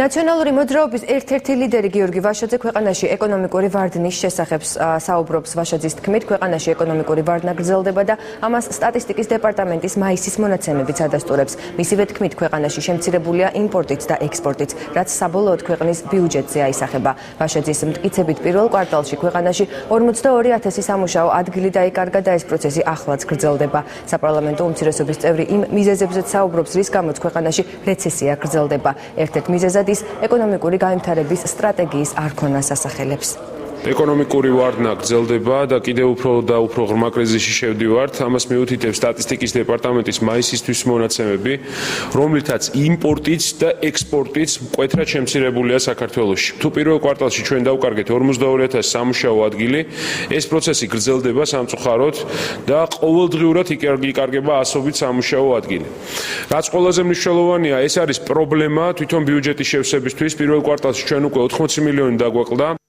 ნაციონალური მოძრაობის ერთ-ერთი ლიდერი გიორგი ვაშაძე ქვეყანაში ეკონომიკური ვარდნის შესახებ საუბრობს. ვაშაძის თქმით, ქვეყანაში ეკონომიკური ვარდნა გრძელდება და ამას სტატისტიკის დეპარტამენტის მაისის მონაცემებიც ადასტურებს. მისივე თქმით, ქვეყანაში შემცირებულია იმპორტიც და ექსპორტიც, რაც საბოლოოდ ქვეყნის ბიუჯეტზე აისახება. ვაშაძის მტკიცებით პირველ კვარტალში ქვეყანაში 42,000 სამუშაო ადგილი დაიკარგა და ეს პროცესი ახლაც გრძელდება. საპარლამენტო უმცირესობის წევრი იმ მიზეზებზეც საუბრობს, რის გამოც ქვეყანაში რეცესია გრძელდება. ერთ-ერთ მიზეზად ის ეკონომიკური განვითარების სტრატეგიის არ ქონას ასახელებს. ეკონომიკური ვარდნა გრძელდება და კიდევ უფრო ღრმა კრიზისში შევდივართ. ამას მიუთითებს სტატისტიკის დეპარტამენტის მაისისთვის მონაცემები, რომლითაც იმპორტიც და ექსპორტიც მკვეთრად შემცირებულია საქართველოში. თუ პირველ კვარტალში ჩვენ დავკარგეთ 42,000 სამუშაო ადგილი, ეს პროცესი გრძელდება სამწუხაროდ და ყოველდღიურად იკარგება ასობით სამუშაო ადგილი. რაც ყველაზე მნიშვნელოვანია, ეს არის პრობლემა თვითონ ბიუჯეტის შევსებისთვის. პირველ კვარტალში ჩვენ უკვე 80 მილიონი დაგვაკლდა.